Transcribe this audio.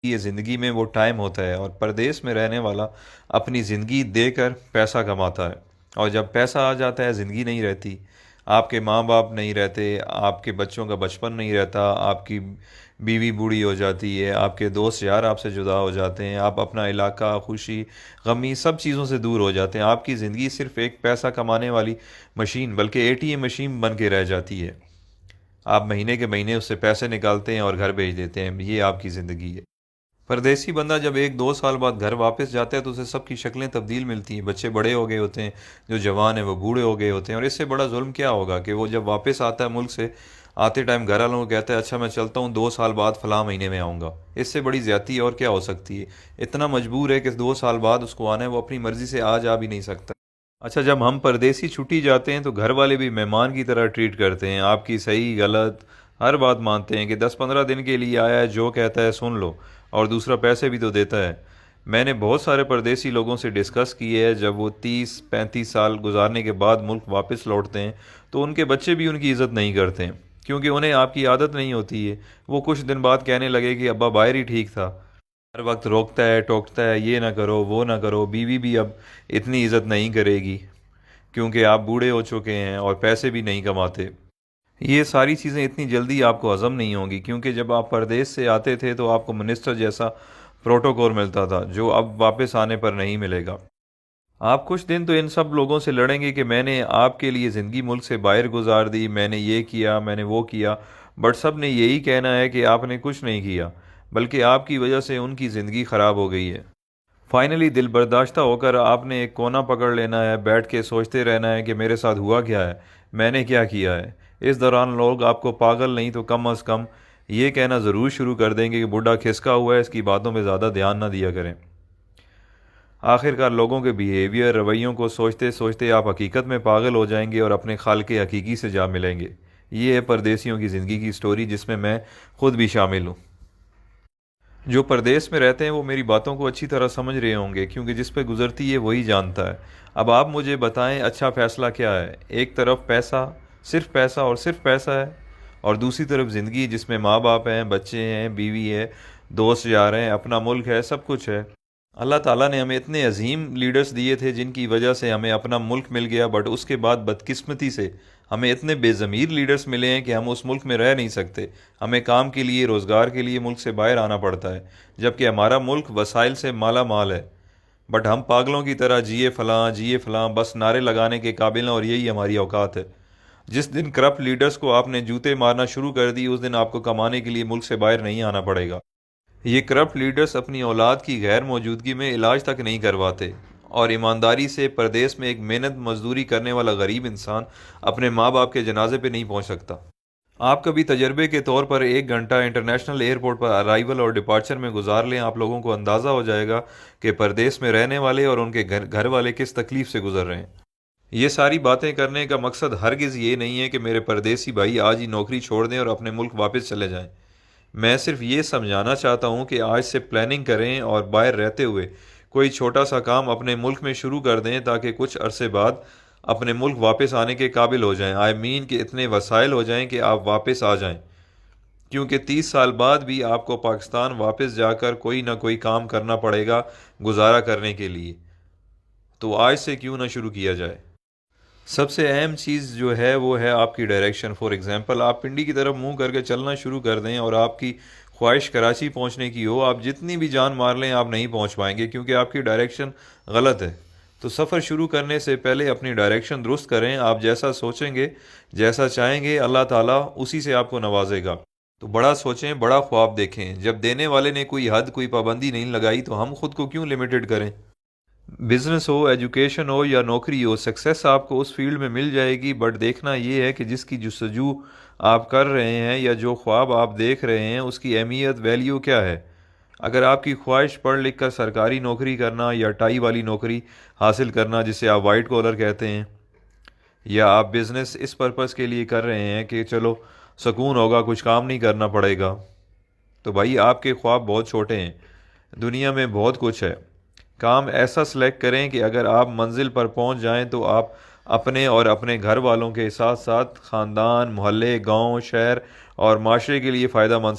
یہ زندگی میں وہ ٹائم ہوتا ہے، اور پردیس میں رہنے والا اپنی زندگی دے کر پیسہ کماتا ہے، اور جب پیسہ آ جاتا ہے زندگی نہیں رہتی۔ آپ کے ماں باپ نہیں رہتے، آپ کے بچوں کا بچپن نہیں رہتا، آپ کی بیوی بوڑھی ہو جاتی ہے، آپ کے دوست یار آپ سے جدا ہو جاتے ہیں، آپ اپنا علاقہ، خوشی غمی سب چیزوں سے دور ہو جاتے ہیں۔ آپ کی زندگی صرف ایک پیسہ کمانے والی مشین بلکہ اے ٹی ایم مشین بن کے رہ جاتی ہے۔ آپ مہینے کے مہینے اس سے پیسے نکالتے ہیں اور گھر بھیج دیتے ہیں، یہ آپ کی زندگی ہے۔ پردیسی بندہ جب ایک دو سال بعد گھر واپس جاتا ہے تو اسے سب کی شکلیں تبدیل ملتی ہیں، بچے بڑے ہو گئے ہوتے ہیں، جو جوان ہیں وہ بوڑھے ہو گئے ہوتے ہیں، اور اس سے بڑا ظلم کیا ہوگا کہ وہ جب واپس آتا ہے ملک سے، آتے ٹائم گھر والوں کو کہتا ہے اچھا میں چلتا ہوں، 2 سال بعد فلاں مہینے میں آؤں گا۔ اس سے بڑی زیادتی اور کیا ہو سکتی ہے؟ اتنا مجبور ہے کہ 2 سال بعد اس کو آنا ہے، وہ اپنی مرضی سے آ جا بھی نہیں سکتا۔ اچھا، جب ہم پردیسی چھٹی جاتے ہیں تو گھر والے بھی مہمان کی طرح ٹریٹ کرتے ہیں، آپ کی صحیح غلط ہر بات مانتے ہیں کہ 10-15 دن کے لیے آیا ہے، جو کہتا ہے سن لو، اور دوسرا پیسے بھی تو دیتا ہے۔ میں نے بہت سارے پردیسی لوگوں سے ڈسکس کی ہے، جب وہ 30-35 سال گزارنے کے بعد ملک واپس لوٹتے ہیں تو ان کے بچے بھی ان کی عزت نہیں کرتے ہیں، کیونکہ انہیں آپ کی عادت نہیں ہوتی ہے۔ وہ کچھ دن بعد کہنے لگے کہ ابا باہر ہی ٹھیک تھا، ہر وقت روکتا ہے ٹوکتا ہے، یہ نہ کرو وہ نہ کرو۔ بیوی بھی اب اتنی عزت نہیں کرے گی کیونکہ آپ بوڑھے ہو چکے ہیں اور پیسے بھی نہیں کماتے۔ یہ ساری چیزیں اتنی جلدی آپ کو ہضم نہیں ہوں گی، کیونکہ جب آپ پردیس سے آتے تھے تو آپ کو منسٹر جیسا پروٹوکول ملتا تھا، جو اب واپس آنے پر نہیں ملے گا۔ آپ کچھ دن تو ان سب لوگوں سے لڑیں گے کہ میں نے آپ کے لیے زندگی ملک سے باہر گزار دی، میں نے یہ کیا، میں نے وہ کیا، بٹ سب نے یہی کہنا ہے کہ آپ نے کچھ نہیں کیا، بلکہ آپ کی وجہ سے ان کی زندگی خراب ہو گئی ہے۔ فائنلی دل برداشتہ ہو کر آپ نے ایک کونا پکڑ لینا ہے، بیٹھ کے سوچتے رہنا ہے کہ میرے ساتھ ہوا کیا ہے، میں نے کیا کیا ہے۔ اس دوران لوگ آپ کو پاگل نہیں تو کم از کم یہ کہنا ضرور شروع کر دیں گے کہ بڈھا کھسکا ہوا ہے، اس کی باتوں پہ زیادہ دھیان نہ دیا کریں۔ آخر کار لوگوں کے بیہیویئر رویوں کو سوچتے سوچتے آپ حقیقت میں پاگل ہو جائیں گے اور اپنے خالق حقیقی سے جا ملیں گے۔ یہ ہے پردیسیوں کی زندگی کی سٹوری، جس میں خود بھی شامل ہوں۔ جو پردیس میں رہتے ہیں وہ میری باتوں کو اچھی طرح سمجھ رہے ہوں گے، کیونکہ جس پہ گزرتی ہے وہی جانتا ہے۔ اب آپ مجھے بتائیں اچھا فیصلہ کیا ہے؟ ایک طرف پیسہ، صرف پیسہ اور صرف پیسہ ہے، اور دوسری طرف زندگی جس میں ماں باپ ہیں، بچے ہیں، بیوی ہے، دوست یار ہیں، اپنا ملک ہے، سب کچھ ہے۔ اللہ تعالیٰ نے ہمیں اتنے عظیم لیڈرز دیے تھے جن کی وجہ سے ہمیں اپنا ملک مل گیا، بٹ اس کے بعد بدقسمتی سے ہمیں اتنے بے ضمیر لیڈرز ملے ہیں کہ ہم اس ملک میں رہ نہیں سکتے۔ ہمیں کام کے لیے، روزگار کے لیے ملک سے باہر آنا پڑتا ہے، جبکہ ہمارا ملک وسائل سے مالا مال ہے، بٹ ہم پاگلوں کی طرح جیے فلاں بس نعرے لگانے کے قابل ہیں، اور یہی ہماری اوقات ہے۔ جس دن کرپٹ لیڈرز کو آپ نے جوتے مارنا شروع کر دی، اس دن آپ کو کمانے کے لیے ملک سے باہر نہیں آنا پڑے گا۔ یہ کرپٹ لیڈرز اپنی اولاد کی غیر موجودگی میں علاج تک نہیں کرواتے، اور ایمانداری سے پردیس میں ایک محنت مزدوری کرنے والا غریب انسان اپنے ماں باپ کے جنازے پہ نہیں پہنچ سکتا۔ آپ کبھی تجربے کے طور پر 1 گھنٹہ انٹرنیشنل ایئرپورٹ پر ارائیول اور ڈپارچر میں گزار لیں، آپ لوگوں کو اندازہ ہو جائے گا کہ پردیس میں رہنے والے اور ان کے گھر والے کس تکلیف سے گزر رہے ہیں۔ یہ ساری باتیں کرنے کا مقصد ہرگز یہ نہیں ہے کہ میرے پردیسی بھائی آج ہی نوکری چھوڑ دیں اور اپنے ملک واپس چلے جائیں۔ میں صرف یہ سمجھانا چاہتا ہوں کہ آج سے پلاننگ کریں اور باہر رہتے ہوئے کوئی چھوٹا سا کام اپنے ملک میں شروع کر دیں، تاکہ کچھ عرصے بعد اپنے ملک واپس آنے کے قابل ہو جائیں۔ کہ اتنے وسائل ہو جائیں کہ آپ واپس آ جائیں، کیونکہ 30 سال بعد بھی آپ کو پاکستان واپس جا کر کوئی نہ کوئی کام کرنا پڑے گا گزارا کرنے کے لیے۔ تو آج سے کیوں نہ شروع کیا جائے؟ سب سے اہم چیز جو ہے وہ ہے آپ کی ڈائریکشن۔ فار ایگزامپل، آپ پنڈی کی طرف منہ کر کے چلنا شروع کر دیں اور آپ کی خواہش کراچی پہنچنے کی ہو، آپ جتنی بھی جان مار لیں آپ نہیں پہنچ پائیں گے، کیونکہ آپ کی ڈائریکشن غلط ہے۔ تو سفر شروع کرنے سے پہلے اپنی ڈائریکشن درست کریں۔ آپ جیسا سوچیں گے، جیسا چاہیں گے، اللہ تعالیٰ اسی سے آپ کو نوازے گا۔ تو بڑا سوچیں، بڑا خواب دیکھیں۔ جب دینے والے نے کوئی حد، کوئی پابندی نہیں لگائی تو ہم خود کو کیوں لمیٹڈ کریں؟ بزنس ہو، ایجوکیشن ہو یا نوکری ہو، سکسیس آپ کو اس فیلڈ میں مل جائے گی، بٹ دیکھنا یہ ہے کہ جس کی جستجو آپ کر رہے ہیں یا جو خواب آپ دیکھ رہے ہیں اس کی اہمیت، ویلیو کیا ہے۔ اگر آپ کی خواہش پڑھ لکھ کر سرکاری نوکری کرنا یا ٹائی والی نوکری حاصل کرنا جسے آپ وائٹ کالر کہتے ہیں، یا آپ بزنس اس پرپس کے لیے کر رہے ہیں کہ چلو سکون ہوگا، کچھ کام نہیں کرنا پڑے گا، تو بھائی آپ کے خواب بہت چھوٹے ہیں۔ دنیا میں بہت کچھ ہے۔ کام ایسا سلیکٹ کریں کہ اگر آپ منزل پر پہنچ جائیں تو آپ اپنے اور اپنے گھر والوں کے ساتھ ساتھ خاندان، محلے، گاؤں، شہر اور معاشرے کے لیے فائدہ مند